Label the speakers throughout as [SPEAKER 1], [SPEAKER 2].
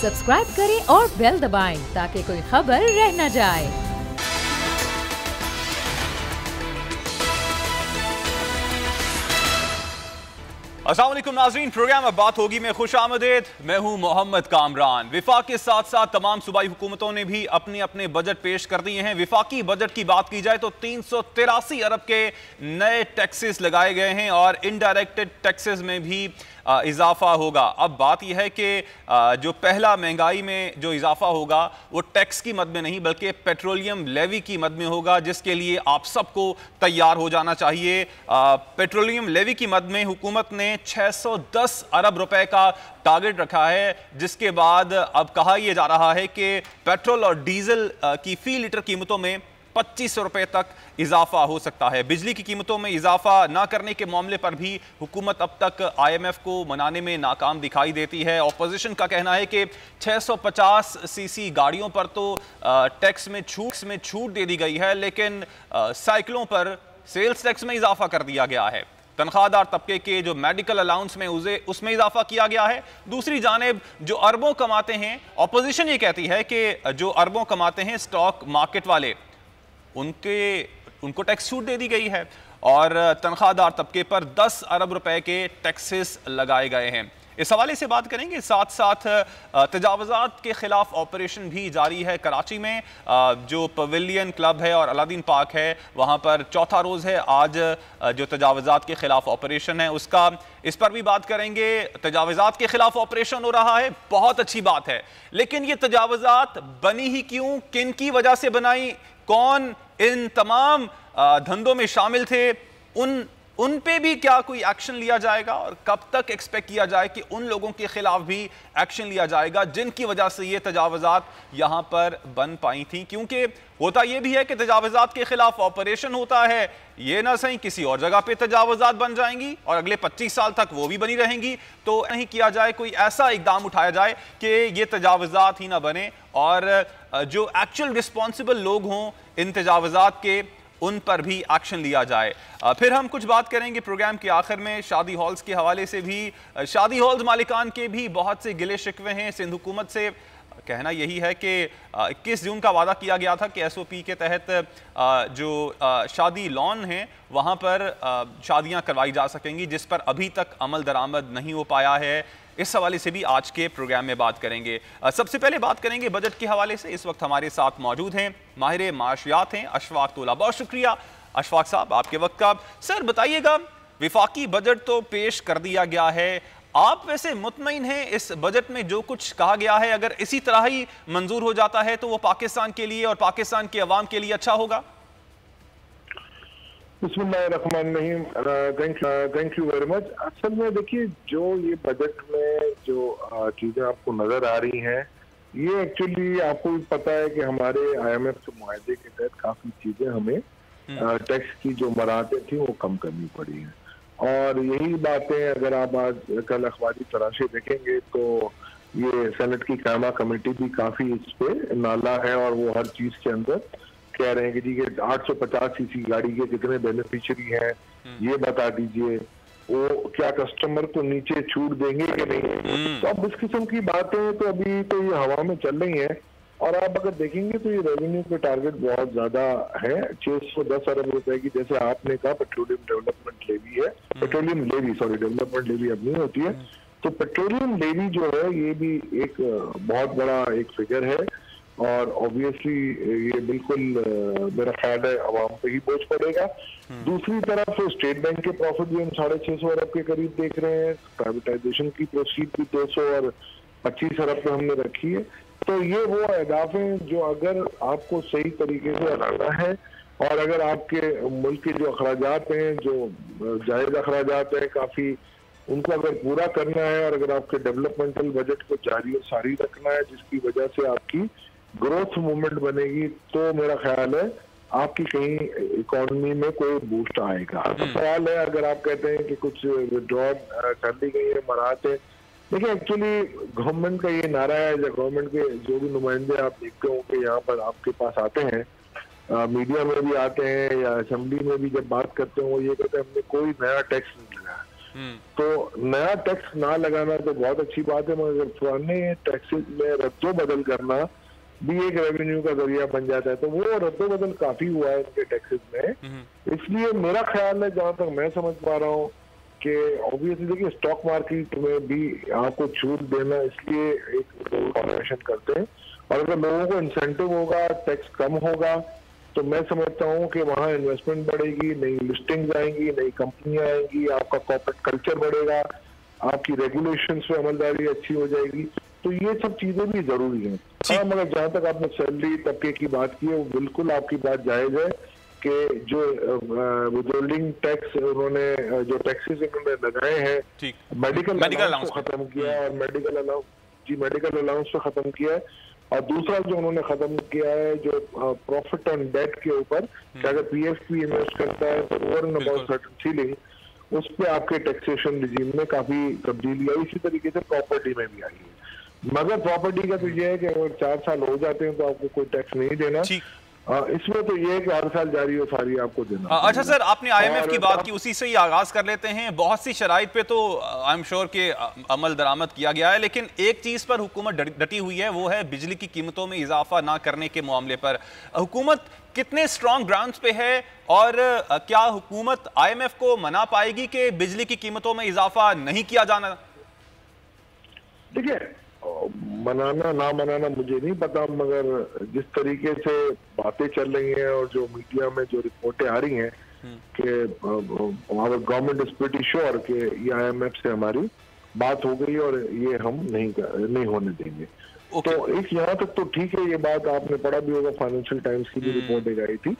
[SPEAKER 1] Subscribe करें और bell दबाएं ताकि कोई खबर रह न जाए।
[SPEAKER 2] अस्सलाम वालेकुम नाज़रीन, प्रोग्राम अब बात होगी में खुश आमदेद। मैं हूं मोहम्मद कामरान। विफाक के साथ साथ तमाम सूबाई हुकूमतों ने भी अपने अपने बजट पेश कर दिए हैं। विफाकी बजट की बात की जाए तो 383 अरब के नए टैक्सेस लगाए गए हैं और इनडायरेक्टेड टैक्सेस में भी इजाफा होगा। अब बात यह है कि जो पहला महंगाई में जो इजाफा होगा वो टैक्स की मद में नहीं बल्कि पेट्रोलियम लेवी की मद में होगा, जिसके लिए आप सबको तैयार हो जाना चाहिए। पेट्रोलियम लेवी की मद में हुकूमत ने 610 अरब रुपए का टारगेट रखा है, जिसके बाद अब कहा यह जा रहा है कि पेट्रोल और डीजल की फी लीटर कीमतों में 2500 रुपए तक इजाफा हो सकता है। बिजली की कीमतों में इजाफा ना करने के मामले पर भी हुकूमत अब तक IMF को मनाने में नाकाम दिखाई देती है। ऑपोजिशन का कहना है कि 650 सीसी गाड़ियों पर तो टैक्स में छूट दे दी गई है, लेकिन साइकिलों पर सेल्स टैक्स में इजाफा कर दिया गया है। तनख्वाहदार तबके के जो मेडिकल अलाउंस में उसमें इजाफा किया गया है। दूसरी जानिब जो अरबों कमाते हैं, ऑपोजिशन ये कहती है कि जो अरबों कमाते हैं स्टॉक मार्केट वाले, उनको टैक्स छूट दे दी गई है और तनख्वाहदार तबके पर 10 अरब रुपए के टैक्सेस लगाए गए हैं। इस हवाले से बात करेंगे। साथ साथ तजावुज़ात के खिलाफ ऑपरेशन भी जारी है। कराची में जो पवेलियन क्लब है और अलादीन पार्क है वहाँ पर चौथा रोज़ है आज जो तजावुज़ात के खिलाफ ऑपरेशन है उसका, इस पर भी बात करेंगे। तजावुज़ात के खिलाफ ऑपरेशन हो रहा है, बहुत अच्छी बात है, लेकिन ये तजावुज़ात बनी ही क्यों, किन की वजह से बनाई, कौन इन तमाम धंधों में शामिल थे, उन पे भी क्या कोई एक्शन लिया जाएगा और कब तक एक्सपेक्ट किया जाए कि उन लोगों के खिलाफ भी एक्शन लिया जाएगा जिनकी वजह से ये तजावुज़ात यहाँ पर बन पाई थी। क्योंकि होता ये भी है कि तजावुज़ात के खिलाफ ऑपरेशन होता है, ये ना सही किसी और जगह पे तजावुज़ात बन जाएंगी और अगले 25 साल तक वो भी बनी रहेंगी। तो नहीं किया जाए, कोई ऐसा इकदाम उठाया जाए कि ये तजावुज़ात ही ना बने और जो एक्चुअल रिस्पॉन्सिबल लोग हों इन तजावुज़ात के, उन पर भी एक्शन लिया जाए। फिर हम कुछ बात करेंगे प्रोग्राम के आखिर में शादी हॉल्स के हवाले से भी। शादी हॉल्स मालिकान के भी बहुत से गिले शिकवे हैं। सिंध हुकूमत से कहना यही है कि 21 जून का वादा किया गया था कि SOP के तहत जो शादी लॉन हैं वहाँ पर शादियाँ करवाई जा सकेंगी, जिस पर अभी तक अमल दरामद नहीं हो पाया है। इस हवाले से भी आज के प्रोग्राम में बात करेंगे। सबसे पहले बात करेंगे बजट के हवाले से। इस वक्त हमारे साथ मौजूद हैं माहिर माशियात हैं अशफाक तोला। बहुत शुक्रिया अशफाक साहब आपके वक्त का। सर बताइएगा, विफाकी बजट तो पेश कर दिया गया है, आप वैसे मुतमईन हैं इस बजट में जो कुछ कहा गया है अगर इसी तरह ही मंजूर हो जाता है तो वो पाकिस्तान के लिए और पाकिस्तान के अवाम के लिए अच्छा होगा?
[SPEAKER 3] बिस्मिल्लाहिर्रहमानिर्रहीम, थैंक यू वेरी मच। असल में देखिए, जो ये बजट में जो चीजें आपको नजर आ रही हैं, ये एक्चुअली आपको भी पता है कि हमारे IMF के मुआहदे के तहत काफी चीजें हमें टैक्स की जो मराहतें थी वो कम करनी पड़ी हैं। और यही बातें अगर आप आज कल अखबारी तराशे देखेंगे तो ये सेनेट की कायमा कमेटी भी काफी इस पे नाला है और वो हर चीज के अंदर कह रहे हैं कि जी 850 सीसी गाड़ी के कितने बेनिफिशियरी हैं ये बता दीजिए, वो क्या कस्टमर को नीचे छूट देंगे कि नहीं। तो अब इस किस्म की बातें तो अभी तो ये हवा में चल रही हैं। और आप अगर देखेंगे तो ये रेवेन्यू का टारगेट बहुत ज्यादा है, 610 अरब रुपए की, जैसे आपने कहा पेट्रोलियम डेवलपमेंट लेवी है, petroleum levy, sorry development levy अब नहीं होती है, तो पेट्रोलियम लेवी जो है ये भी एक बहुत बड़ा एक फिगर है और ऑब्वियसली ये बिल्कुल मेरा ख्याल है अवाम पे ही बोझ पड़ेगा। दूसरी तरफ स्टेट बैंक के प्रॉफिट भी हम 650 अरब के करीब देख रहे हैं, प्राइवेटाइजेशन की प्रोसीड भी 200 और 25 अरब पे हमने रखी है। तो ये वो अहदाफ हैं जो अगर आपको सही तरीके से अदाना है और अगर आपके मुल्क के जो अखराजात हैं, जो जायज अखराजात हैं काफी, उनको अगर पूरा करना है और अगर आपके डेवलपमेंटल बजट को जारी और सारी रखना है जिसकी वजह से आपकी ग्रोथ मूवमेंट बनेगी, तो मेरा ख्याल है आपकी कहीं इकोनॉमी में कोई बूस्ट आएगा। तो सवाल है, अगर आप कहते हैं कि कुछ विड्रॉ कर दी गई है मराहतें, देखिए एक्चुअली गवर्नमेंट का ये नारा है, या गवर्नमेंट के जो भी नुमाइंदे आप देखते हो कि यहाँ पर आपके पास आते हैं, मीडिया में भी आते हैं या असेंबली में भी जब बात करते हैं, वो ये कहते हैं हमने कोई नया टैक्स नहीं लगाया। तो नया टैक्स ना लगाना तो बहुत अच्छी बात है, मगर पुराने टैक्सेस में रद्दो बदल करना भी एक रेवेन्यू का जरिया बन जाता है। तो वो रद्दो बदल काफी हुआ है इनके टैक्सेस में। इसलिए मेरा ख्याल है, जहां तक मैं समझ पा रहा हूँ, कि ऑब्वियसली देखिए स्टॉक मार्केट में भी आपको छूट देना इसलिए एक कॉर्पोरेशन करते हैं, और अगर लोगों को इंसेंटिव होगा, टैक्स कम होगा, तो मैं समझता हूँ कि वहाँ इन्वेस्टमेंट बढ़ेगी, नई लिस्टिंग्स आएंगी, नई कंपनियां आएंगी, आपका कॉर्पोरेट कल्चर बढ़ेगा, आपकी रेगुलेशंस पे अमलदारी अच्छी हो जाएगी। तो ये सब चीजें भी जरूरी हैं। हाँ, मगर जहाँ तक आपने सैलरी तबके की बात की है, वो बिल्कुल आपकी बात जायज है कि जो विथहोल्डिंग टैक्स उन्होंने, जो टैक्सेस उन्होंने लगाए हैं, मेडिकल अलाउंस को खत्म किया और मेडिकल अलाउंस को खत्म किया है। और दूसरा जो उन्होंने खत्म किया है, जो प्रॉफिट ऑन डेट के ऊपर, कि अगर पीएफपी इन्वेस्ट करता है तो over and about certain ceiling, उस पे आपके टैक्सेशन रिजीम में काफी तब्दीली आई। इसी तरीके से प्रॉपर्टी में भी आई है। मगर प्रॉपर्टी का तो ये है कि अगर 4 साल हो जाते हैं तो आपको कोई टैक्स नहीं देना। इसमें तो ये है कि हर साल जारी हो सारी आपको देना।
[SPEAKER 2] अच्छा सर, आपने आईएमएफ की बात की, उसी से ही आगाज कर लेते हैं। बहुत सी शराइत पे तो आई एम श्योर कि अमल दरामद किया गया है, लेकिन एक चीज पर हुकूमत डटी हुई है, वो है बिजली की कीमतों में इजाफा ना करने के मामले पर। हुकूमत कितने स्ट्रॉन्ग ग्राउंड्स पे है, और क्या हुकूमत आईएमएफ को मना पाएगी कि बिजली की कीमतों में इजाफा नहीं किया जाना?
[SPEAKER 3] देखिए, मनाना ना मनाना मुझे नहीं पता, मगर जिस तरीके से बातें चल रही हैं और जो मीडिया में जो रिपोर्टें आ रही हैं कि हमारा गवर्नमेंट इज प्रीटी श्योर कि ये आईएमएफ से हमारी बात हो गई और ये हम नहीं होने देंगे। तो एक यहाँ तक तो ठीक है, ये बात आपने पढ़ा भी होगा, फाइनेंशियल टाइम्स की भी रिपोर्ट एक आई थी।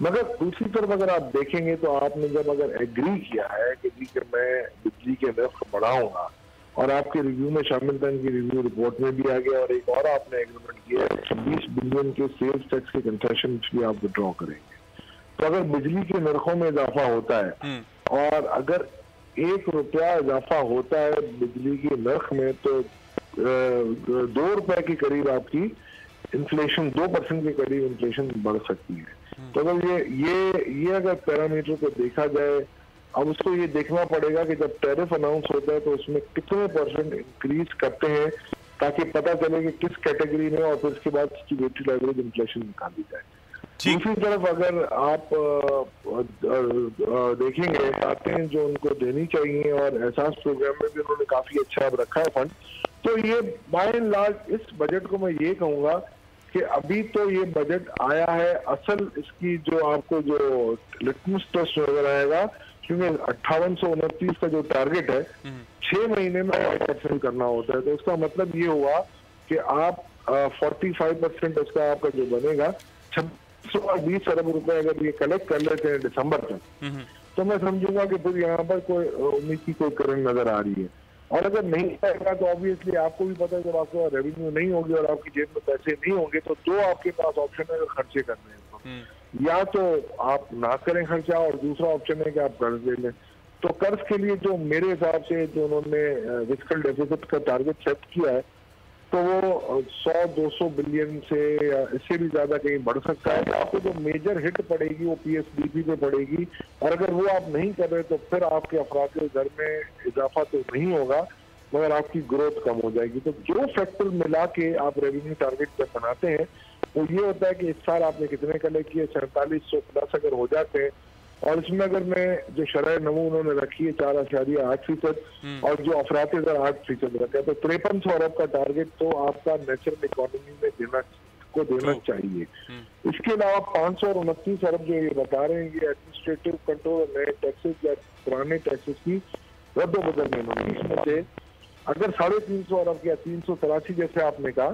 [SPEAKER 3] मगर दूसरी तरफ अगर आप देखेंगे तो आपने जब अगर एग्री किया है कि मैं बिजली के नर्ख बढ़ाऊंगा, और आपके रिव्यू में शामिल था, इनकी रिव्यू रिपोर्ट में भी आ गया, और एक और आपने एग्रीमेंट किया है 26 बिलियन के सेल्स टैक्स के कंसेशन भी आप विड्रॉ करेंगे। तो अगर बिजली के नरखों में इजाफा होता है और अगर 1 रुपया इजाफा होता है बिजली के नर्ख में, तो 2 रुपए के करीब आपकी इन्फ्लेशन, 2% के करीब इन्फ्लेशन बढ़ सकती है। तो अगर ये अगर पैरामीटर को देखा जाए, अब उसको ये देखना पड़ेगा कि जब टैरिफ अनाउंस होता है तो उसमें कितने % इंक्रीज करते हैं, ताकि पता चले कि किस कैटेगरी में, और फिर उसके बाद उसकी वेटेड एवरेज इन्फ्लेशन निकाली जाए। दूसरी तरफ अगर आप देखेंगे बातें जो उनको देनी चाहिए, और एहसास प्रोग्राम में भी उन्होंने काफी अच्छा अब रखा है फंड, तो ये बाय एंड लार्ज इस बजट को मैं ये कहूंगा कि अभी तो ये बजट आया है, असल इसकी जो आपको जो लिटमस टेस्ट नजर आएगा, क्योंकि 5829 का जो टारगेट है 6 महीने में 5% करना होता है। तो उसका मतलब ये हुआ कि आप 45% उसका आपका जो बनेगा 620 अरब रुपए अगर ये कलेक्ट कर लेते हैं दिसंबर तक, तो मैं समझूंगा कि फिर यहाँ पर कोई उम्मीद की कोई करंट नजर आ रही है। और अगर नहीं आएगा तो ऑब्वियसली आपको भी पता है, जब आपको रेवेन्यू नहीं होगी और आपकी जेब में पैसे नहीं होंगे, तो 2 आपके पास ऑप्शन है अगर खर्चे करने हैं तो, या तो आप ना करें खर्चा, और दूसरा ऑप्शन है कि आप कर्ज ले लें। तो कर्ज के लिए जो मेरे हिसाब से जो उन्होंने फिस्कल डेफिसिट का टारगेट सेट किया है, तो वो 100-200 बिलियन से या इससे भी ज्यादा कहीं बढ़ सकता है। आपको जो मेजर हिट पड़ेगी वो पीएसडीपी पे पड़ेगी, और अगर वो आप नहीं कर रहे तो फिर आपके अफराद के दर में इजाफा तो नहीं होगा, मगर आपकी ग्रोथ कम हो जाएगी। तो जो फैक्टर मिला के आप रेवेन्यू टारगेट जब बनाते हैं, वो ये होता है कि इस साल आपने कितने कलेक्ट किए, 4700 प्लस अगर हो जाते हैं, और इसमें अगर मैं जो शरह नमू उन्होंने रखी है 4.8%, और जो अफरात दर 8% रखा है, तो 5300 अरब का टारगेट तो आपका नेचुरल इकोनॉमी में देना चाहिए। इसके अलावा 529 अरब जो ये बता रहे हैं, ये एडमिनिस्ट्रेटिव कंट्रोल, नए टैक्सेस या पुराने टैक्सेस की रद्दोबदल में होंगे। इसमें से अगर 350 अरब या 383 जैसे आपने कहा,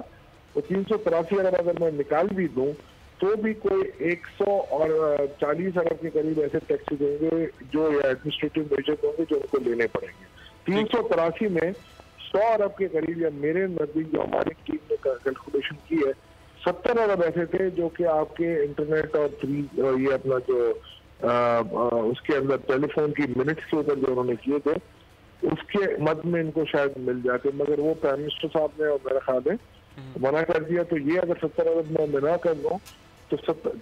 [SPEAKER 3] तो 383 अरब अगर मैं निकाल भी दूं तो भी कोई 140 अरब के करीब ऐसे टैक्सेस होंगे जो एडमिनिस्ट्रेटिव मेजर होंगे जो उनको लेने पड़ेंगे। 383 में 100 अरब के करीब, या मेरे नजदीक जो हमारी टीम ने कैलकुलेशन की है, 70 अरब ऐसे थे जो कि आपके इंटरनेट और ये अपना जो उसके अंदर टेलीफोन की मिनट्स के ऊपर जो उन्होंने किए थे, उसके मद में इनको शायद मिल जाते, मगर वो प्राइम मिनिस्टर साहब ने और मेरा ख्याल है मना कर दिया। तो ये अगर 70 अरब में मैं ना कर दूं तो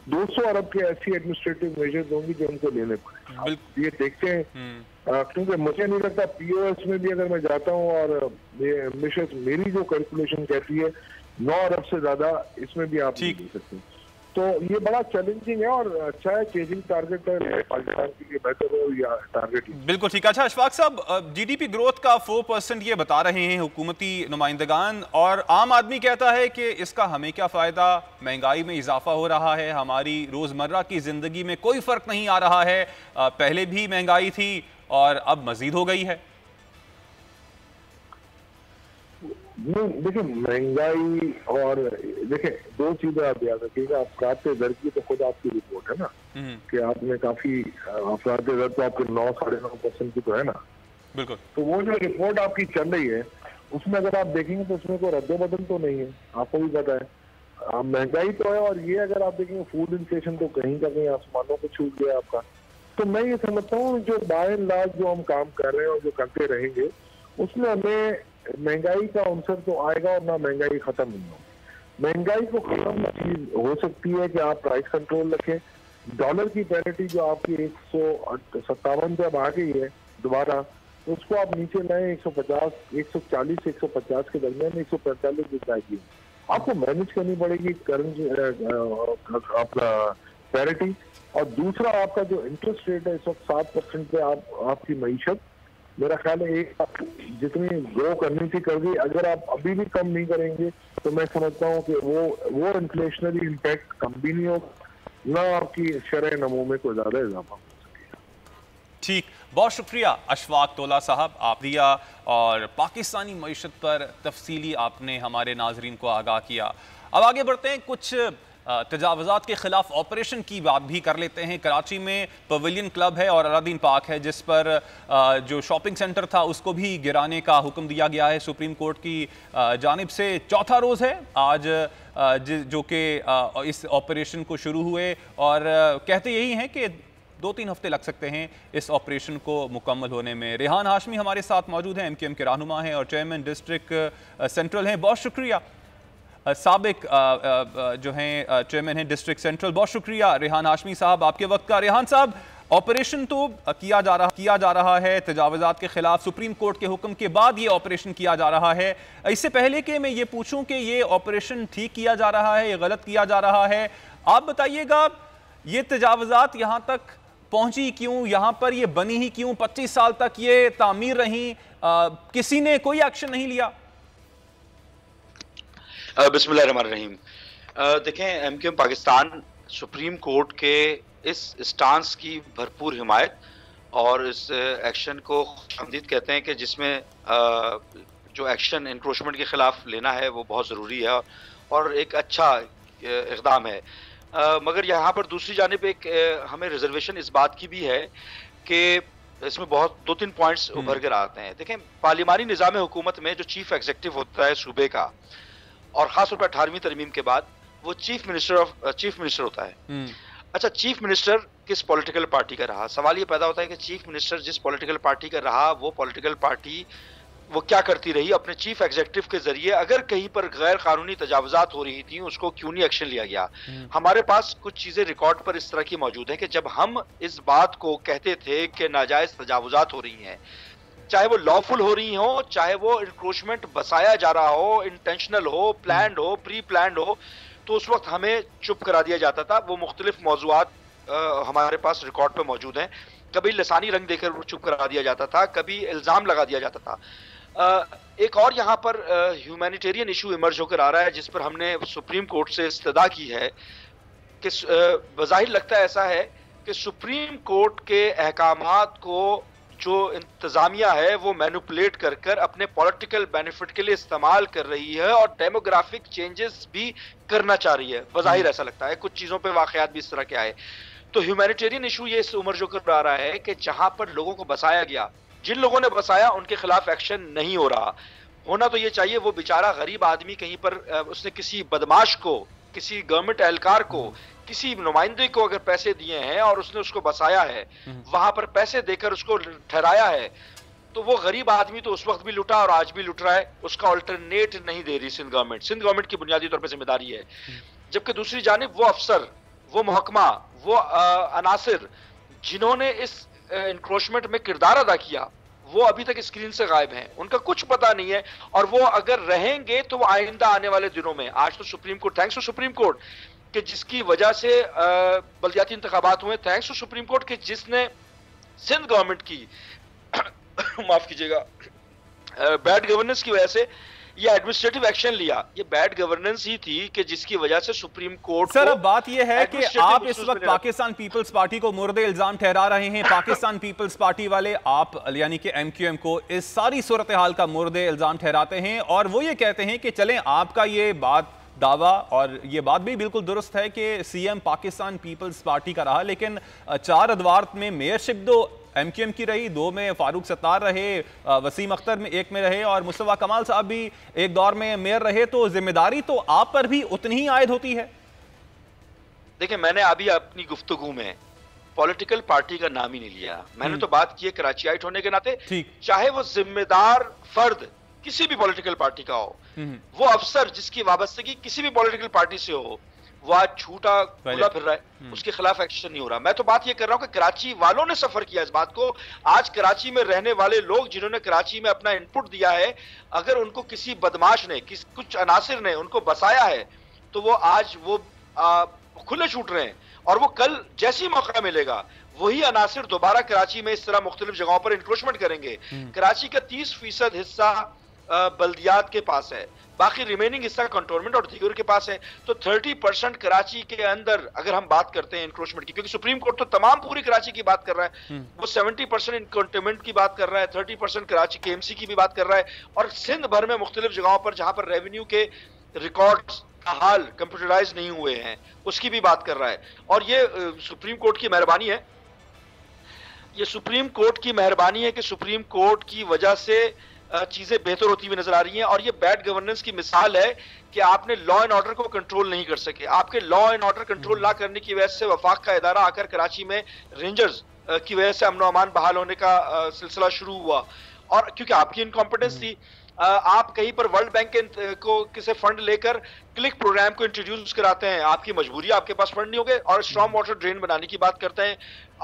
[SPEAKER 3] 200 अरब के ऐसी एडमिनिस्ट्रेटिव मेजर्स होंगी जो उनको लेने पड़े। ये देखते हैं, क्योंकि मुझे नहीं लगता पीओएस में भी अगर मैं जाता हूँ और मेरी जो कैलकुलेशन कहती है 9 अरब से ज्यादा इसमें भी आप नहीं दे सकते। तो ये बड़ा चैलेंजिंग है और अच्छा है, चेजिंग टारगेट है पाकिस्तान के लिए बेहतर हो या टारगेट। बिल्कुल
[SPEAKER 2] ठीक है। अच्छा अशफाक साहब, जीडीपी ग्रोथ का 4% ये बता रहे हैं हुकूमती नुमाइंदगान, और आम आदमी कहता है कि इसका हमें क्या फ़ायदा, महंगाई में इजाफा हो रहा है, हमारी रोज़मर्रा की ज़िंदगी में कोई फ़र्क नहीं आ रहा है, पहले भी महंगाई थी और अब मज़ीद हो गई है।
[SPEAKER 3] देखिए महंगाई और देखिए दो चीजें आप याद रखिएगा। अफराद दर की तो खुद आपकी रिपोर्ट है ना कि आपने काफी अफराद दर तो आपके 9-9.5% की तो है ना।
[SPEAKER 2] बिल्कुल।
[SPEAKER 3] तो वो जो रिपोर्ट आपकी चल रही है उसमें अगर आप देखेंगे तो उसमें कोई रद्द-बदल तो नहीं है, आपको भी पता है। महंगाई तो है और ये अगर आप देखेंगे फूड इन्फ्लेशन तो कहीं का कहीं आसमानों को छू गया आपका। तो मैं ये समझता हूँ जो बाय एंड लार्ज जो हम काम कर रहे हैं और जो करते रहेंगे उसमें हमें महंगाई का अवसर तो आएगा और ना महंगाई खत्म नहीं होगी। महंगाई को खत्म चीज हो सकती है कि आप प्राइस कंट्रोल रखें। डॉलर की पैरिटी जो आपकी 157 पे अब आ गई है दोबारा, तो उसको आप नीचे लाएं 140 से 150 के दरमियान 145 जितनी आपको मैनेज करनी पड़ेगी करंट अपना पैरिटी। और दूसरा आपका जो इंटरेस्ट रेट है इस वक्त 7% पे आपकी मईशत मेरा ख्याल है एक जितनी ग्रो करनी थी कर दी। अगर आप अभी भी कम नहीं करेंगे तो मैं समझता हूँ कि वो इन्फ्लेशनरी इम्पैक्ट कम भी नहीं होगा, ना आपकी शरह नमो में कोई ज्यादा इजाफा हो सकेगा।
[SPEAKER 2] ठीक, बहुत शुक्रिया अशफाक तोला साहब, आप दिया और पाकिस्तानी मईशत पर तफसीली आपने हमारे नाजरीन को आगाह किया। अब आगे बढ़ते हैं, कुछ तजावुज़ात के खिलाफ ऑपरेशन की बात भी कर लेते हैं। कराची में पवेलियन क्लब है और अलादीन पार्क है जिस पर जो शॉपिंग सेंटर था उसको भी गिराने का हुक्म दिया गया है सुप्रीम कोर्ट की जानिब से। चौथा रोज़ है आज जो कि इस ऑपरेशन को शुरू हुए और कहते यही हैं कि 2-3 हफ्ते लग सकते हैं इस ऑपरेशन को मुकम्मल होने में। रेहान हाशमी हमारे साथ मौजूद हैं, MKM के रहनुमा हैं और चेयरमैन डिस्ट्रिक्ट सेंट्रल हैं। बहुत शुक्रिया। साबिक जो हैं चेयरमैन हैं डिस्ट्रिक्ट सेंट्रल, बहुत शुक्रिया रेहान हाशमी साहब आपके वक्त का। रेहान साहब, ऑपरेशन तो किया जा रहा है तजावुज़ात के खिलाफ, सुप्रीम कोर्ट के हुक्म के बाद ये ऑपरेशन किया जा रहा है। इससे पहले कि मैं ये पूछूं कि ये ऑपरेशन ठीक किया जा रहा है या गलत किया जा रहा है, आप बताइएगा ये तजावुज़ात यहाँ तक पहुंची क्यों, यहाँ पर ये बनी ही क्यों, 25 साल तक ये तामीर रही, किसी ने कोई एक्शन नहीं लिया?
[SPEAKER 4] बिस्मिल्लाहिर्रहमानिर्रहीम। देखें, MKM पाकिस्तान सुप्रीम कोर्ट के इस स्टांस की भरपूर हिमायत और इस एक्शन को खुशामदीद कहते हैं कि जिसमें जो एक्शन इंक्रोचमेंट के खिलाफ लेना है वो बहुत ज़रूरी है और एक अच्छा इक़दाम है। मगर यहाँ पर दूसरी जानिब एक हमें रिजर्वेशन इस बात की भी है कि इसमें बहुत 2-3 पॉइंट्स उभर कर आते हैं। देखें, पार्लिमानी निज़ाम हुकूमत में जो चीफ एग्जीक्यूटिव होता है सूबे का और खासतौर पर 18वीं तरमीम के बाद वो चीफ मिनिस्टर होता है। अच्छा, चीफ मिनिस्टर किस पॉलिटिकल पार्टी का रहा, सवाल ये पैदा होता है कि चीफ मिनिस्टर जिस पॉलिटिकल पार्टी का रहा वो पॉलिटिकल पार्टी वो क्या करती रही अपने चीफ एग्जीक्यूटिव के जरिए। अगर कहीं पर गैर कानूनी तजावुज़ात हो रही थी उसको क्यों नहीं एक्शन लिया गया। हमारे पास कुछ चीजें रिकॉर्ड पर इस तरह की मौजूद है कि जब हम इस बात को कहते थे कि नाजायज तजावुज़ात हो रही हैं, चाहे वो लॉफुल हो रही हो, चाहे वो इंक्रोचमेंट बसाया जा रहा हो, इंटेंशनल हो, प्लान्ड हो, प्री प्लान्ड हो, तो उस वक्त हमें चुप करा दिया जाता था। वो मुख्तलिफ मौज़ूआत हमारे पास रिकॉर्ड पे मौजूद हैं। कभी लसानी रंग देकर चुप करा दिया जाता था, कभी इल्ज़ाम लगा दिया जाता था। एक और यहाँ पर ह्यूमैनिटेरियन इशू इमर्ज होकर आ रहा है जिस पर हमने सुप्रीम कोर्ट से इस्तदा की है कि बज़ाहिर लगता है ऐसा है कि सुप्रीम कोर्ट के अहकामात को जो इंतजामिया है वो मैनिपुलेट कर कर अपने पॉलिटिकल बेनिफिट के लिए इस्तेमाल कर रही है और डेमोग्राफिक चेंजेस भी करना चाह रही है। बज़ाहिर ऐसा लगता है, कुछ चीज़ों पे वाक़यात भी इस तरह के आए। तो ह्यूमैनिटेरियन इशू ये इस उम्र जो कर आ रहा है कि जहां पर लोगों को बसाया गया, जिन लोगों ने बसाया उनके खिलाफ एक्शन नहीं हो रहा। होना तो ये चाहिए, वो बेचारा गरीब आदमी कहीं पर उसने किसी बदमाश को, किसी गवर्नमेंट एहलकार को, किसी नुमाइंदे को अगर पैसे दिए हैं और उसने उसको बसाया है, वहां पर पैसे देकर उसको ठहराया है, तो वो गरीब आदमी तो उस वक्त भी लुटा और आज भी लुट रहा है। उसका अल्टरनेट नहीं दे रही सिंध गवर्नमेंट। सिंध गवर्नमेंट की बुनियादी तौर पर जिम्मेदारी है। जबकि दूसरी जानिब वो अफसर, वो महकमा, वो अनासिर जिन्होंने इस इंक्रोचमेंट में किरदार अदा किया, वो अभी तक स्क्रीन से गायब हैं, उनका कुछ पता नहीं है। और वो अगर रहेंगे तो वो आइंदा आने वाले दिनों में, आज तो supreme court, thanks to supreme court कि जिसकी वजह से बल्दियाती इंतखाबात हुए, थैंक्स टू सुप्रीम कोर्ट कि जिसने सिंध गवर्नमेंट की माफ कीजिएगा बैड गवर्नेंस की वजह से ये एडमिनिस्ट्रेटिव एक्शन लिया। ये बैड गवर्नेंस ही थी कि जिसकी वजह से सुप्रीम कोर्ट।
[SPEAKER 2] सर अब बात ये है कि आप इस वक्त पाकिस्तान पीपल्स पार्टी को मुर्दे इल्जाम ठहरा रहे हैं। पाकिस्तान पीपल्स पार्टी वाले आप यानी कि एमक्यूएम को इस सारी सूरत हाल का मुर्दे इल्जाम ठहराते हैं और वो ये कहते हैं कि चलें आपका ये बात दावा और ये बात भी बिल्कुल दुरुस्त है कि सीएम पाकिस्तान पीपल्स पार्टी का रहा, लेकिन 4 अदवार में मेयरशिप 2 एमक्यूएम की रही, 2 में फारूक सत्तार रहे, वसीम अख्तर में 1 में रहे और मुस्तफा कमाल साहब भी एक दौर में मेयर रहे, तो जिम्मेदारी तो आप पर भी उतनी ही आयद होती है।
[SPEAKER 4] देखिए, मैंने अभी अपनी गुफ्तगू में पॉलिटिकल पार्टी का नाम ही नहीं लिया। मैंने तो बात की है कराचीआइट होने के नाते, चाहे वो जिम्मेदार फर्द किसी भी पॉलिटिकल पार्टी का हो, वो अफसर जिसकी वाबस्तगी किसी भी पॉलिटिकल पार्टी से हो, वो आज झूठा खुला फिर रहा है, उसके खिलाफ एक्शन नहीं हो रहा। मैं तो बात ये कर रहा हूं कि कराची वालों ने सफर किया इस बात को। आज कराची में रहने वाले लोग जिन्होंने कराची में अपना इनपुट दिया है, अगर उनको किसी बदमाश ने, कुछ अनासिर ने उनको बसाया है, तो वो आज वो खुले छूट रहे हैं और वो कल जैसी मौका मिलेगा वही अनासिर दोबारा कराची में इस तरह मुख्तलिफ जगहों पर इंक्रोचमेंट करेंगे। कराची का 30% हिस्सा बल्दियात के पास है, बाकी रिमेनिंग हिस्सा कंटोनमेंट और दीगर के पास है। तो 30% कराची के अंदर अगर हम बात करते हैं इंक्रोचमेंट की, क्योंकि सुप्रीम कोर्ट तो तमाम पूरी कराची की बात कर रहा है, वो 70% कंटोनमेंट की बात कर रहा है, 30% कराची केएमसी की भी बात कर रहा है और सिंध भर में मुख्तलिफ जगहों पर जहां पर रेवेन्यू के रिकॉर्ड्स का हाल कंप्यूटराइज नहीं हुए हैं उसकी भी बात कर रहा है। और ये सुप्रीम कोर्ट की मेहरबानी है, ये सुप्रीम कोर्ट की मेहरबानी है कि सुप्रीम कोर्ट की वजह से चीजें बेहतर होती हुई नजर आ रही हैं। और ये बैड गवर्नेंस की मिसाल है कि आपने लॉ एंड ऑर्डर को कंट्रोल नहीं कर सके। आपके लॉ एंड ऑर्डर कंट्रोल ना करने की वजह से वफाक का इदारा आकर कराची में रेंजर्स की वजह से अमन अमान बहाल होने का सिलसिला शुरू हुआ और क्योंकि आपकी इनकॉम्पिटेंस थी। आप कहीं पर वर्ल्ड बैंक को किसी फंड लेकर क्लिक प्रोग्राम को इंट्रोड्यूस कराते हैं, आपकी मजबूरी, आपके पास फंड नहीं होंगे और स्ट्रॉन्ग वाटर ड्रेन बनाने की बात करते हैं।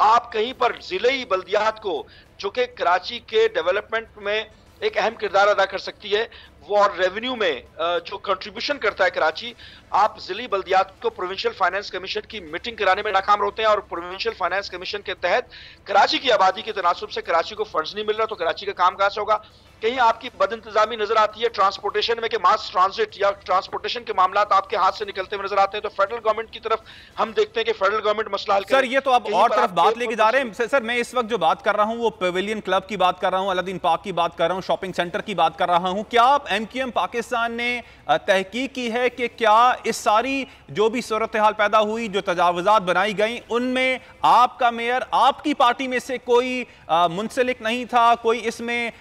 [SPEAKER 4] आप कहीं पर जिले बल्दियात को, जो कि कराची के डेवलपमेंट में एक अहम किरदार अदा कर सकती है, वो और रेवेन्यू में जो कंट्रीब्यूशन करता है कराची, आप जिली बल्दियात को प्रोविंशियल फाइनेंस कमीशन की मीटिंग कराने में नाकाम होते हैं और प्रोविंशियल फाइनेंस कमीशन के तहत कराची की आबादी के तनासुब से कराची को फंड्स नहीं मिल रहा, तो कराची का काम कहां से होगा। कहीं आपकी बदइंतजामी नजर आती है ट्रांसपोर्टेशन में कि मास ट्रांजिट या ट्रांसपोर्टेशन के मामला आपके हाथ से निकलते हुए नजर आते हैं, तो फेडरल गवर्नमेंट की तरफ हम देखते हैं कि फेडरल गवर्नमेंट मसला हल करे।
[SPEAKER 2] सर ये तो आप और तरफ बात लेके जा रहे हैं। सर मैं इस वक्त जो बात कर रहा हूं वो पेविलियन क्लब की बात कर रहा हूं, अलादीन पार्क की बात कर रहा हूं, शॉपिंग सेंटर की बात कर रहा हूं। क्या आप एमक्यूएम पाकिस्तान ने तहकीक की है कि क्या इस सारी जो भी सूरत हाल पैदा हुई, जो तजावुजात बनाई गई, उनमें आपका मेयर, आपकी पार्टी में से कोई मुंसलिक नहीं था, कोई इसमें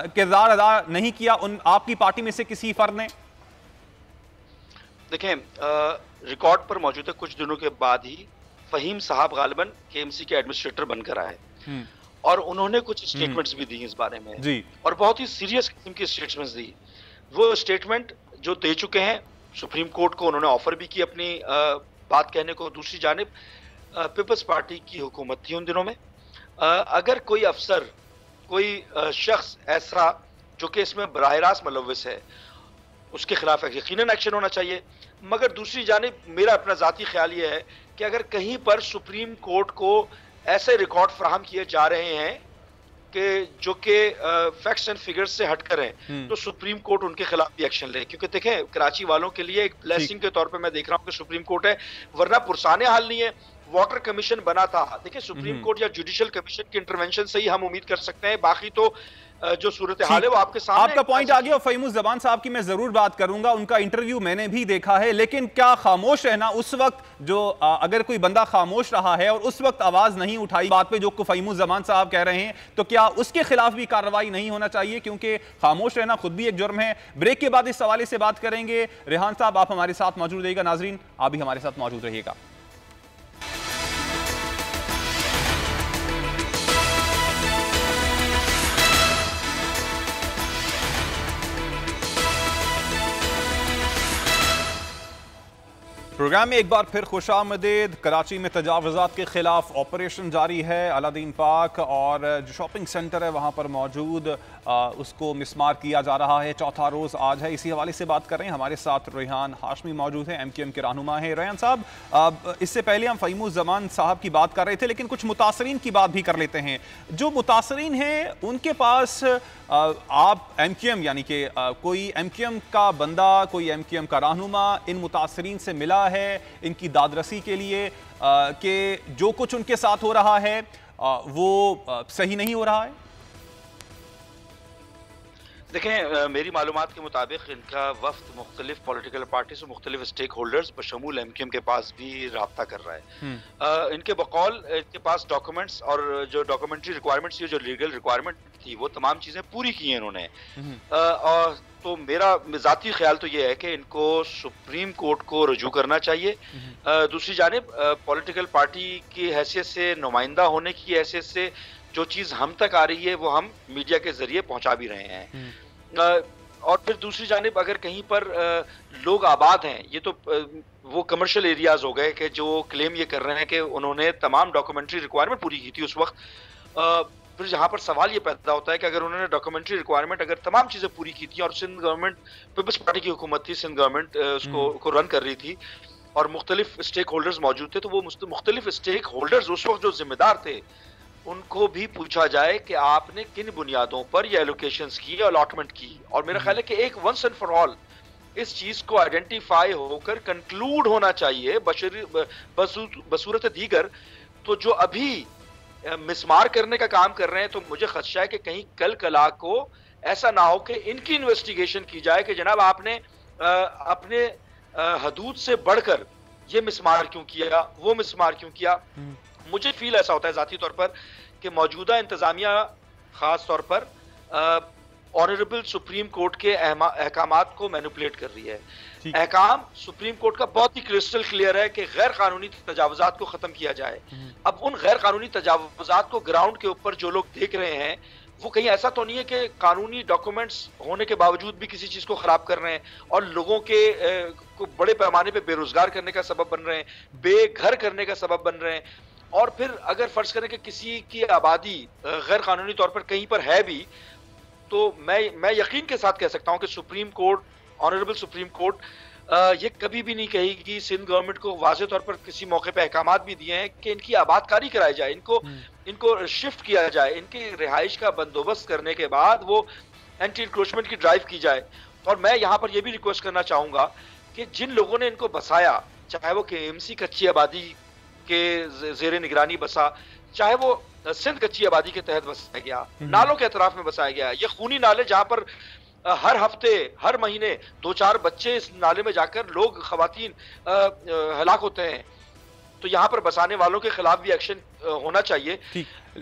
[SPEAKER 2] किरदार अदा नहीं किया उन आपकी पार्टी में से किसी फर्द ने?
[SPEAKER 4] देखें, रिकॉर्ड पर मौजूद है कुछ दिनों के बाद ही फहीम साहब गालिबन केएमसी के एडमिनिस्ट्रेटर बनकर आए और उन्होंने कुछ स्टेटमेंट्स भी दी इस बारे में जी, और बहुत ही सीरियस किस्म की स्टेटमेंट्स दी। वो स्टेटमेंट जो दे चुके हैं सुप्रीम कोर्ट को, उन्होंने ऑफर भी की अपनी बात कहने को। दूसरी जानिब पीपल्स पार्टी की हुकूमत थी उन दिनों में, अगर कोई अफसर, कोई शख्स ऐसा जो कि इसमें बराह रास्त मुलव्विस है, उसके खिलाफ यकीनन एक्शन होना चाहिए। मगर दूसरी जानिब मेरा अपना जाती ख्याल ये है कि अगर कहीं पर सुप्रीम कोर्ट को ऐसे रिकॉर्ड फराहम किए जा रहे हैं कि जो कि फैक्ट्स एंड फिगर्स से हटकर हैं, तो सुप्रीम कोर्ट उनके खिलाफ भी एक्शन ले। क्योंकि देखें, कराची वालों के लिए एक ब्लेसिंग के तौर पे मैं देख रहा हूं कि सुप्रीम कोर्ट है, वरना पुरसाने हाल नहीं है। वाटर कमीशन बना था, देखिए सुप्रीम कोर्ट या जुडिशियल कमीशन के इंटरवेंशन से ही हम उम्मीद कर सकते हैं, बाकी तो जो सूरत हाल है वो आपके सामने।
[SPEAKER 2] आपका पॉइंट आ गया और फ़हीमुज़्ज़मान साहब की मैं जरूर बात करूंगा, उनका इंटरव्यू मैंने भी देखा है। लेकिन क्या खामोश रहना उस वक्त, जो अगर कोई बंदा खामोश रहा है और उस वक्त आवाज नहीं उठाई बात पे जो फ़हीमुज़्ज़मान साहब कह रहे हैं, तो क्या उसके खिलाफ भी कार्रवाई नहीं होना चाहिए? क्योंकि खामोश रहना खुद भी एक जुर्म है। ब्रेक के बाद इस हवाले से बात करेंगे। रेहान साहब आप हमारे साथ मौजूद रहिएगा, नाजरीन आप भी हमारे साथ मौजूद रहिएगा। प्रोग्राम में एक बार फिर खुशामदीद। कराची में तजावुज़ात के खिलाफ ऑपरेशन जारी है। अलादीन पार्क और जो शॉपिंग सेंटर है वहाँ पर मौजूद उसको मिसमार किया जा रहा है। चौथा रोज़ आज है। इसी हवाले से बात कर रहे हैं। हमारे साथ रेहान हाशमी मौजूद है, MQM के रहनुमा है। रेहान साहब, इससे पहले हम फ़हीमुज़्ज़मान साहब की बात कर रहे थे, लेकिन कुछ मुतासरीन की बात भी कर लेते हैं। जो मुतासरीन हैं उनके पास आप MQM यानी कि कोई MQM का बंदा, कोई MQM का रहनुमा इन मुतासरीन से मिला है इनकी दादरसी के लिए कि जो कुछ उनके साथ हो रहा है वो सही नहीं हो रहा है?
[SPEAKER 4] देखें, मेरी मालूमात के मुताबिक इनका वफ्द मुख्तलिफ पॉलिटिकल पार्टी से मुख्तलिफ स्टेक होल्डर्स बशमूल MQM के पास भी रब्ता कर रहा है। इनके बकौल इनके पास डॉक्यूमेंट्स और जो डॉक्यूमेंट्री रिक्वायरमेंट्स थी, जो लीगल रिक्वायरमेंट थी, वो तमाम चीज़ें पूरी की हैं इन्होंने। और तो मेरा ज़ाती ख्याल तो ये है कि इनको सुप्रीम कोर्ट को रजू करना चाहिए। दूसरी जानिब पॉलिटिकल पार्टी की हैसियत से, नुमाइंदा होने की हैसियत से जो चीज़ हम तक आ रही है वो हम मीडिया के जरिए पहुंचा भी रहे हैं। और फिर दूसरी जानिब अगर कहीं पर लोग आबाद हैं, ये तो वो कमर्शियल एरियाज हो गए कि जो क्लेम ये कर रहे हैं कि उन्होंने तमाम डॉक्यूमेंट्री रिक्वायरमेंट पूरी की थी उस वक्त। फिर जहाँ पर सवाल ये पैदा होता है कि अगर उन्होंने डॉक्यूमेंट्री रिक्वायरमेंट अगर तमाम चीज़ें पूरी की थी और सिंध गवर्नमेंट पीपल्स पार्टी की हुकूमत थी, सिंध गवर्नमेंट उसको रन कर रही थी और मुख्तलिफ स्टेक होल्डर्स मौजूद थे, तो वो मुख्तलिफ स्टेक होल्डर्स उस वक्त जो जिम्मेदार थे उनको भी पूछा जाए कि आपने किन बुनियादों पर ये एलोकेशंस की, अलॉटमेंट की। और मेरा ख्याल है कि एक वंस एंड फॉर ऑल इस चीज को आइडेंटिफाई होकर कंक्लूड होना चाहिए। बसूरत दीगर तो जो अभी मिसमार करने का काम कर रहे हैं, तो मुझे खदशा है कि कहीं कल कला को ऐसा ना हो कि इनकी इन्वेस्टिगेशन की जाए कि जनाब आपने अपने हदूद से बढ़कर ये मिसमार क्यों किया, वो मिसमार क्यों किया। मुझे फील ऐसा होता है ज़ाती तौर पर कि मौजूदा इंतज़ामिया ख़ास तौर पर ऑनरेबल सुप्रीम कोर्ट के अहकामात को मैनिपुलेट कर रही है। अहकाम सुप्रीम कोर्ट का बहुत ही क्रिस्टल क्लियर है कि गैर कानूनी तजावुज़ात को ख़त्म किया जाए। अब उन गैर कानूनी तजावुज़ात को ग्राउंड के ऊपर जो लोग देख रहे हैं वो कहीं ऐसा तो नहीं है कि कानूनी डॉक्यूमेंट्स होने के बावजूद भी किसी चीज़ को ख़राब कर रहे हैं और लोगों के को बड़े पैमाने पे बेरोज़गार करने का सबब बन रहे हैं, बेघर करने का सबब बन रहे हैं। और फिर अगर फर्ज करें कि किसी की आबादी गैर कानूनी तौर पर कहीं पर है भी, तो मैं यकीन के साथ कह सकता हूं कि supreme court, honourable supreme court ये कभी भी नहीं कहेगी। सिंध गवर्नमेंट को वाज़े तौर पर किसी मौके पे अहकामात भी दिए हैं कि इनकी आबादकारी कराई जाए, इनको शिफ्ट किया जाए, इनकी रिहाइश का बंदोबस्त करने के बाद वो एंटी इंक्रोचमेंट की ड्राइव की जाए। और मैं यहाँ पर यह भी रिक्वेस्ट करना चाहूँगा कि जिन लोगों ने इनको बसाया, चाहे वो KMC कच्ची आबादी के ज़ेरे निगरानी बसा, चाहे वो सिंध कच्ची आबादी के तहत बसाया गया, नालों के अतराफ में बसाया गया, ये खूनी नाले जहाँ पर हर हफ्ते हर महीने 2-4 बच्चे इस नाले में जाकर लोग, खवातीन हलाक होते हैं, तो यहाँ पर बसाने वालों के खिलाफ भी एक्शन होना चाहिए।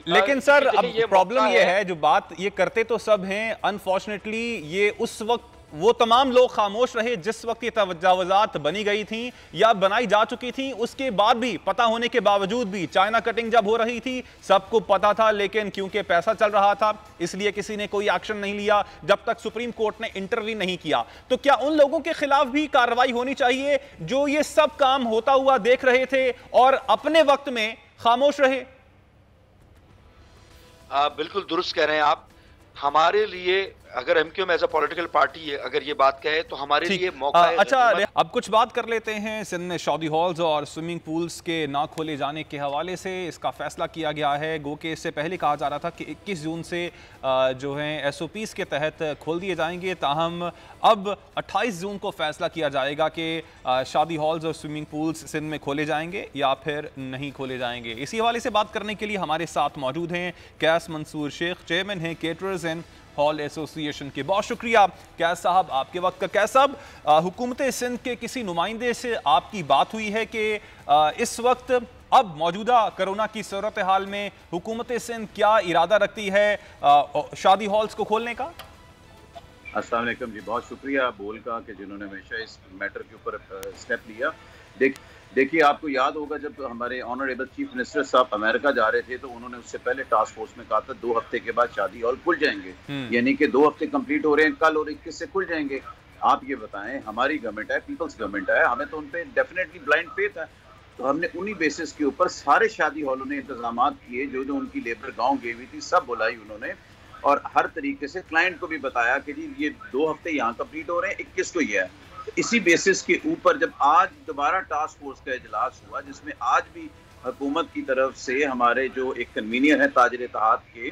[SPEAKER 2] लेकिन सर अब प्रॉब्लम ये है, जो बात ये करते तो सब हैं, अनफॉर्चुनेटली ये उस वक्त वो तमाम लोग खामोश रहे जिस वक्त ये तजावुज़ात बनी गई थी या बनाई जा चुकी थी। उसके बाद भी, पता होने के बावजूद भी, चाइना कटिंग जब हो रही थी सबको पता था, लेकिन क्योंकि पैसा चल रहा था इसलिए किसी ने कोई एक्शन नहीं लिया जब तक सुप्रीम कोर्ट ने इंटरवीन नहीं किया। तो क्या उन लोगों के खिलाफ भी कार्रवाई होनी चाहिए जो ये सब काम होता हुआ देख रहे थे और अपने वक्त में खामोश रहे?
[SPEAKER 4] बिल्कुल दुरुस्त कह रहे हैं आप। हमारे लिए अगर MQM as a political party अगर ये बात कहे तो हमारे लिए मौका है।
[SPEAKER 2] अच्छा, अब कुछ बात कर लेते हैं सिंध में शादी हॉल्स और स्विमिंग पूल्स के ना खोले जाने के हवाले से। इसका फैसला किया गया है। गो के इससे पहले कहा जा रहा था कि 21 जून से जो है SOPs के तहत खोल दिए जाएंगे, ताहम अब 28 जून को फैसला किया जाएगा कि शादी हॉल्स और स्विमिंग पूल्स सिंध में खोले जाएंगे या फिर नहीं खोले जाएंगे। इसी हवाले से बात करने के लिए हमारे साथ मौजूद हैं कैस मंसूर शेख, चेयरमैन हैं केटरर्स एंड हॉल एसोसिएशन के। बहुत शुक्रिया कैस साहब आपके वक्त का। कैस साहब, हुकूमत सिंध के किसी नुमाइंदे से आपकी बात हुई है कि इस वक्त अब मौजूदा कोरोना की सूरत हाल में हुकूमत सिंध क्या इरादा रखती है शादी हॉल्स को खोलने का?
[SPEAKER 5] अस्सलाम वालेकुम जी, बहुत शुक्रिया बोल का कि जिन्होंने हमेशा इस मैटर के ऊपर स्टेप लिया। देखिए, आपको याद होगा जब हमारे ऑनरेबल चीफ मिनिस्टर साहब अमेरिका जा रहे थे तो उन्होंने उससे पहले टास्क फोर्स में कहा था 2 हफ्ते के बाद शादी हॉल खुल जाएंगे, यानी कि 2 हफ्ते कंप्लीट हो रहे हैं कल और 21 से खुल जाएंगे। आप ये बताएं, हमारी गवर्नमेंट है, पीपल्स गवर्नमेंट है, हमें तो उन पे डेफिनेटली ब्लाइंड फेथ है। तो हमने उन्हीं बेसिस के ऊपर सारे शादी हॉलों ने इंतजाम किए, जो जो उनकी लेबर गांव गई हुई थी सब बुलाई उन्होंने, और हर तरीके से क्लाइंट को भी बताया कि जी ये 2 हफ्ते यहाँ कंप्लीट हो रहे हैं, 21 को ये है। तो इसी बेसिस के ऊपर जब आज दोबारा टास्क फोर्स का इजलास हुआ, जिसमें आज भी हुकूमत की तरफ से हमारे जो एक कन्वीनियर है ताजिर इत्तेहाद के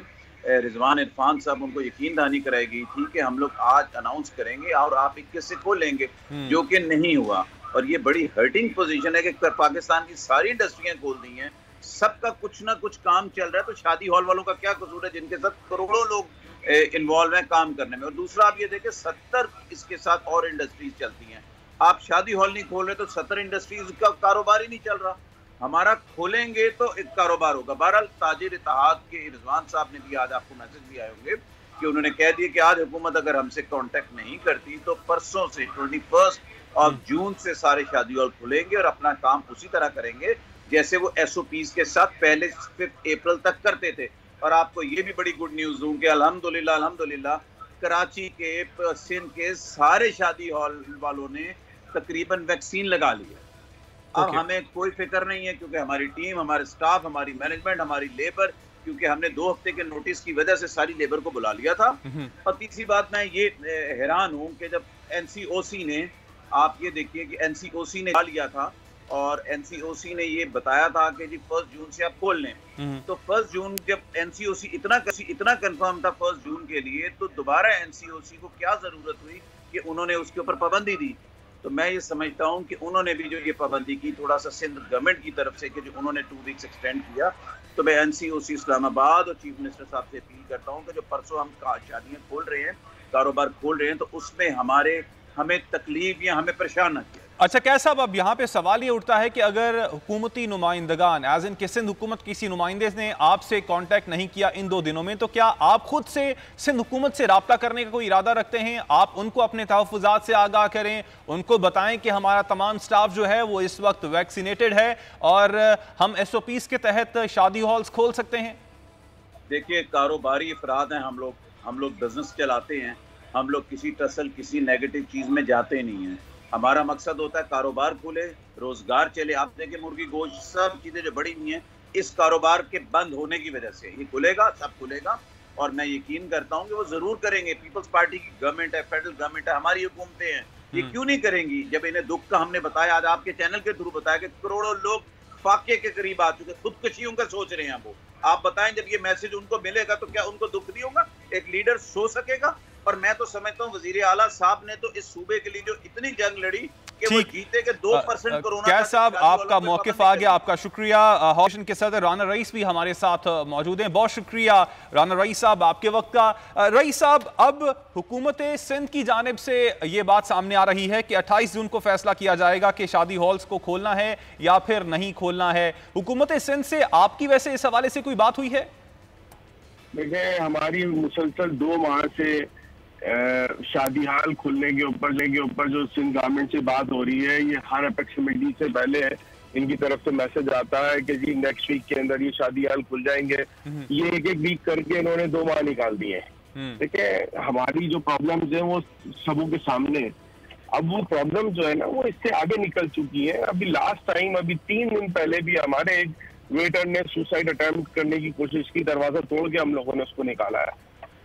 [SPEAKER 5] रिजवान इरफान साहब, उनको यकीन दहानी कराई गई थी कि हम लोग आज अनाउंस करेंगे और आप 21 से खोलेंगे, जो कि नहीं हुआ। और ये बड़ी हर्टिंग पोजीशन है कि पाकिस्तान की सारी इंडस्ट्रियां खोल दी हैं, सबका कुछ ना कुछ काम चल रहा है, तो शादी हॉल वालों का क्या कसूर है जिनके साथ करोड़ों लोग इन्वॉल्व हैं काम करने में। और दूसरा आप ये देखें 70 इसके साथ और इंडस्ट्रीज चलती हैं, आप शादी हॉल नहीं खोल रहे तो 70 इंडस्ट्रीज का कारोबार ही नहीं चल रहा। हमारा खोलेंगे तो एक कारोबार होगा। बहरहाल ताजिर इत्तेहाद के रिजवान साहब ने भी आज आपको मैसेज भी आए होंगे कि उन्होंने कह दिया कि आज हुकूमत अगर हमसे कांटेक्ट नहीं करती तो परसों से 21 जून से सारे शादी हॉल खुलेंगे और अपना काम उसी तरह करेंगे जैसे वो SOPs के साथ पहले 5 अप्रैल तक करते थे। और आपको ये भी बड़ी गुड न्यूज़ दूं कि अल्हम्दुलिल्लाह कराची के, सिंध के सारे शादी हॉल वालों ने तकरीबन वैक्सीन लगा ली है। अब हमें कोई फिक्र नहीं है, क्योंकि हमारी टीम, हमारे स्टाफ, हमारी मैनेजमेंट, हमारी लेबर, क्योंकि हमने 2 हफ्ते के नोटिस की वजह से सारी लेबर को बुला लिया था। और तीसरी बात, मैं ये हैरान हूँ कि जब NCOC ने, आप ये देखिए कि NCOC ने लिया था और NCOC ने ये बताया था कि जी 1 जून से आप खोल लें। तो 1 जून जब NCOC इतना कंफर्म था 1 जून के लिए, तो दोबारा NCOC को क्या जरूरत हुई कि उन्होंने उसके ऊपर पाबंदी दी। तो मैं ये समझता हूँ कि उन्होंने भी जो ये पाबंदी की, थोड़ा सा सिंध गवर्नमेंट की तरफ से कि जो उन्होंने 2 वीक्स एक्सटेंड किया, तो मैं NCOC इस्लामाबाद और चीफ मिनिस्टर साहब से अपील करता हूँ कि जो परसों हम शादियाँ खोल रहे हैं, कारोबार खोल रहे हैं, तो उसमें हमें तकलीफ या हमें परेशान न किया।
[SPEAKER 2] अच्छा कैद साहब, अब यहाँ पे सवाल ये उठता है कि अगर हुकूमती नुमाइंदगान एज इन कि सिंध हुकूमत किसी नुमाइंदे ने आपसे कांटेक्ट नहीं किया इन 2 दिनों में, तो क्या आप खुद से सिंध हुकूमत से राब्ता करने का कोई इरादा रखते हैं? आप उनको अपने तहफ़्फ़ुज़ात से आगाह करें, उनको बताएं कि हमारा तमाम स्टाफ जो है वो इस वक्त वैक्सीनेटेड है और हम SOPs के तहत शादी हॉल्स खोल सकते हैं।
[SPEAKER 5] देखिए, कारोबारी अफराद हैं हम लोग बिजनेस चलाते हैं, हम लोग किसी टसल, किसी नेगेटिव चीज़ में जाते नहीं हैं। हमारा मकसद होता है कारोबार खुले, रोजगार चले। आप देखिए मुर्गी गोश्त, सब चीज़ें जो बढ़ी हुई हैं इस कारोबार के बंद होने की वजह से, ये खुलेगा, सब खुलेगा। और मैं यकीन करता हूँ कि वो ज़रूर करेंगे। पीपल्स पार्टी की गवर्नमेंट है, फेडरल गवर्नमेंट है, हमारी हुकूमतें हैं, ये क्यों नहीं करेंगी? जब इन्हें दुख का हमने बताया, आज आपके चैनल के थ्रू बताया कि करोड़ों लोग फाके के करीब आ चुके, खुदकुशियों का सोच रहे हैं वो। आप बताएं, जब ये मैसेज उनको मिलेगा तो क्या उनको दुख नहीं होगा? एक लीडर सो सकेगा? और मैं तो समझता हूँ वजीर आला साहब ने तो इस सूबे के लिए जो इतनी जंग लड़ी कि वो जीते के 2% कोरोना।
[SPEAKER 2] कैद साहब, आपका मौक़िफ़ आ गया, आपका शुक्रिया। हाउस के सदर राना रईस भी हमारे साथ मौजूद हैं। बहुत शुक्रिया राना रईस साहब आपके वक्त का। रईस साहब, अब हुकूमत सिंध की जानिब से ये बात सामने आ रही है कि 28 जून को फैसला किया जाएगा कि शादी हॉल्स को खोलना है या फिर नहीं खोलना है। हुकूमत सिंध से आपकी वैसे इस हवाले से कोई बात हुई है?
[SPEAKER 3] देखिए, हमारी मुसलसल 2 माह से शादी हाल खुलने के ऊपर जो सिंध गवर्नमेंट से बात हो रही है, ये हर अपेक्स कमेटी से पहले इनकी तरफ से मैसेज आता है कि जी नेक्स्ट वीक के अंदर ये शादी हाल खुल जाएंगे। ये एक वीक करके इन्होंने 2 माह निकाल दिए हैं। देखिए, हमारी जो प्रॉब्लम्स है वो सबों के सामने, अब वो प्रॉब्लम जो है ना वो इससे आगे निकल चुकी है। अभी लास्ट टाइम, अभी 3 दिन पहले भी हमारे एक वेटर ने सुसाइड अटेम्प्ट करने की कोशिश की, दरवाजा तोड़ के हम लोगों ने उसको निकाला है।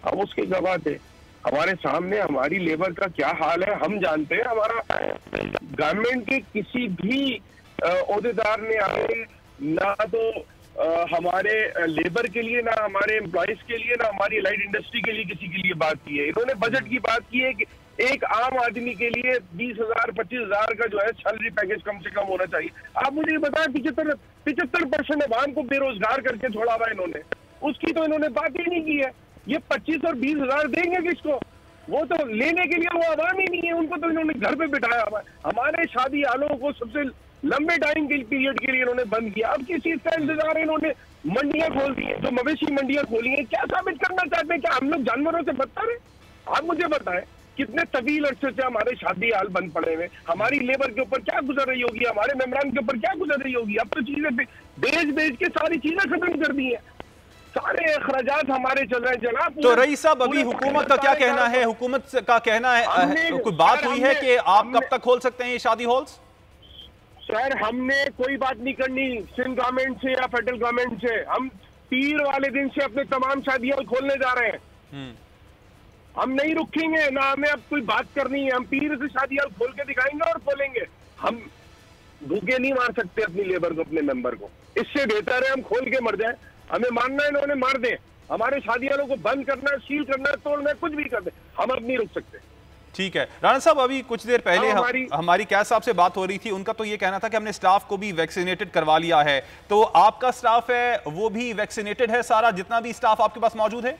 [SPEAKER 3] अब उसके गवाह थे हमारे सामने। हमारी लेबर का क्या हाल है हम जानते हैं। हमारा गवर्नमेंट के किसी भी ओहदेदार ने आए ना तो हमारे लेबर के लिए, ना हमारे एम्प्लॉयज के लिए, ना हमारी लाइट इंडस्ट्री के लिए किसी के लिए बात की है। इन्होंने बजट की बात की है कि एक आम आदमी के लिए 20,000 25,000 का जो है सैलरी पैकेज कम से कम होना चाहिए। आप मुझे ये बताएं, 75% अवाम को बेरोजगार करके छोड़ा हुआ इन्होंने, उसकी तो इन्होंने बात ही नहीं की है। ये 25 और 20,000 देंगे किसको? वो तो लेने के लिए वो आवाम ही नहीं है, उनको तो इन्होंने घर पे बिठाया हुआ है। हमारे शादी हालों को सबसे लंबे टाइम के पीरियड के लिए इन्होंने बंद किया। अब किस चीज का इंतजार है? इन्होंने मंडियां खोल दी है, जो मवेशी मंडियां खोली है। क्या साबित करना चाहते हैं? क्या हम लोग जानवरों से बदतर है? आप मुझे बताएं, कितने तवील अरसे से हमारे शादी हाल बंद पड़े हुए, हमारी लेबर के ऊपर क्या गुजर रही होगी, हमारे मेम्बरान के ऊपर क्या गुजर रही होगी। अब तो चीजें बेच के सारी चीजें खत्म कर दी है।
[SPEAKER 6] सारे अखराजात हमारे चल रहे हैं जनाब।
[SPEAKER 2] तो रईस साहब, अभी हुकूमत का क्या कहना है? हुकूमत का कहना है कोई बात हुई है कि आप कब तक खोल सकते हैं ये शादी हॉल्स?
[SPEAKER 6] सर हमने कोई बात नहीं करनी सिंध गवर्नमेंट से या फेडरल गवर्नमेंट से। हम पीर वाले दिन से अपने तमाम शादी हॉल खोलने जा रहे हैं। हम नहीं रुकेंगे, ना हमें अब कोई बात करनी है। हम पीर से शादी हॉल खोल के दिखाएंगे और खोलेंगे। हम भूखे नहीं मार सकते अपनी लेबर को, अपने मेंबर को। इससे बेहतर है हम खोल के मर जाए। हमें मानना है इन्होंने मार दे, हमारे शादी हॉलों को बंद करना है, सील करना है, तोड़ना है, कुछ भी कर दे, हम अब नहीं रुक सकते।
[SPEAKER 2] ठीक है राणा साहब, अभी कुछ देर पहले हमारी कैद साहब से बात हो रही थी। उनका तो ये कहना था कि हमने स्टाफ को भी वैक्सीनेटेड करवा लिया है। तो आपका स्टाफ है वो भी वैक्सीनेटेड है सारा, जितना भी स्टाफ आपके पास मौजूद है?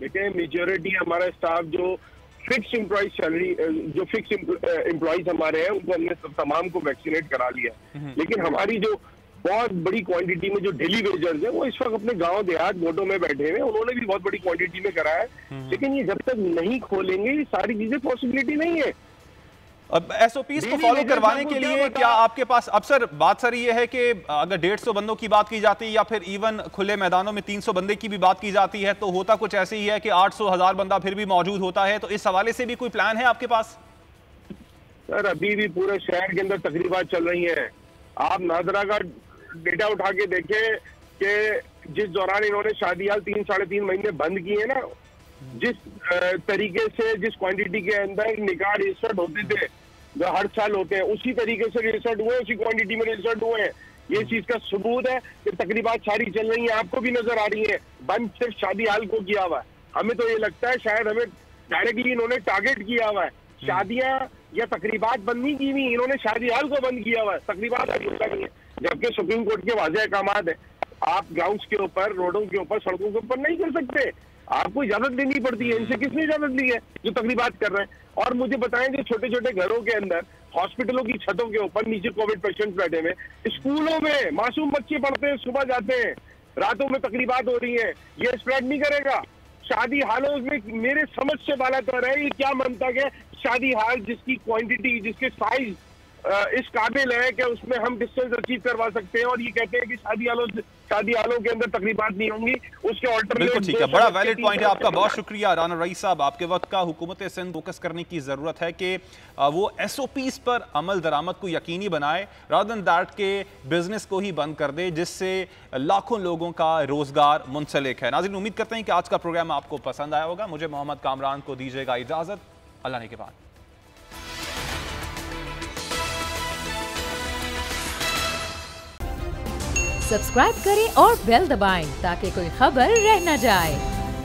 [SPEAKER 6] देखिए मेजोरिटी हमारा स्टाफ जो फिक्स एम्प्लॉइज सैलरी, जो फिक्स एम्प्लॉइज हमारे हैं उनको हमने तमाम को वैक्सीनेट करा लिया। लेकिन हमारी जो बहुत बड़ी क्वांटिटी में जो डेली वेजर्स है वो इस वक्त अपने गांव देहात बोटों में बैठे हुए, उन्होंने भी बहुत बड़ी क्वांटिटी में करा है। लेकिन ये जब तक नहीं खोलेंगे ये सारी चीजें पॉसिबिलिटी नहीं है।
[SPEAKER 2] अब एसओपीज को फॉलो करवाने के लिए क्या आपके पास अब सर बात सर ये है कि अगर 150 बंदों की बात की जाती है या फिर इवन खुले मैदानों में 300 बंदे की भी बात की जाती है, तो होता कुछ ऐसे ही है कि 800-1000 बंदा फिर भी मौजूद होता है। तो इस हवाले से भी कोई प्लान है आपके पास?
[SPEAKER 6] सर अभी भी पूरे शहर के अंदर तकरीबात चल रही है। आप नादरा का डेटा उठा के देखें कि जिस दौरान इन्होंने शादी हाल 3-3.5 महीने बंद किए ना, जिस तरीके से जिस क्वांटिटी के अंदर निकाह रजिस्टर्ड होते थे जो हर साल होते हैं, उसी तरीके से रजिस्टर्ड हुए, उसी क्वांटिटी में रजिस्टर्ड हुए हैं। ये चीज का सबूत है कि तकरीबात सारी चल रही है, आपको भी नजर आ रही है। बंद सिर्फ शादी हाल को किया हुआ है। हमें तो ये लगता है शायद हमें डायरेक्टली इन्होंने टारगेट किया हुआ है। शादियां या तकरीबात बंद नहीं की हुई, इन्होंने शादी हाल को बंद किया हुआ है, तकरीबात नहीं है। जबकि सुप्रीम कोर्ट के वाज़ेह अहकामात है, आप ग्राउंड्स के ऊपर, रोडों के ऊपर, सड़कों के ऊपर नहीं कर सकते। आपको इजाजत देनी पड़ती है। इनसे किसने इजाजत दी है जो तकरीबात कर रहे हैं? और मुझे बताएं जो छोटे छोटे घरों के अंदर, हॉस्पिटलों की छतों के ऊपर नीचे कोविड पेशेंट्स बैठे हुए, स्कूलों में मासूम बच्चे पढ़ते हैं, सुबह जाते हैं, रातों में तकरीबात हो रही है, ये स्प्रेड नहीं करेगा? शादी हालों में मेरे समझ से बाला तो है, ये क्या मंतक है? शादी हाल जिसकी क्वांटिटी, जिसके साइज इस काबिल है कि उसमें हम डिस्टेंस अचीव करवा सकते हैं, और ये कहते हैं कि शादी हालों के अंदर तकरीबात नहीं होंगी, उसके ऑल्टरनेट।
[SPEAKER 2] बिल्कुल ठीक है, बड़ा वैलिड पॉइंट है आपका, बहुत शुक्रिया राना रईस साहब। आपके वक्त का हुकूमत सिंध फोकस करने की जरूरत है कि वो एसओपीज पर अमल दरामद को यकीनी बनाए, रादर देन दैट के बिजनेस को ही बंद कर दे, जिससे लाखों लोगों का रोजगार मुंसलिक है। नाज़रीन, उम्मीद करते हैं कि आज का प्रोग्राम आपको पसंद आया होगा। मुझे मोहम्मद कामरान को दीजिएगा इजाजत, अल्लाह ने के बाद।
[SPEAKER 1] सब्सक्राइब करें और बेल दबाएं ताकि कोई खबर रह न जाए।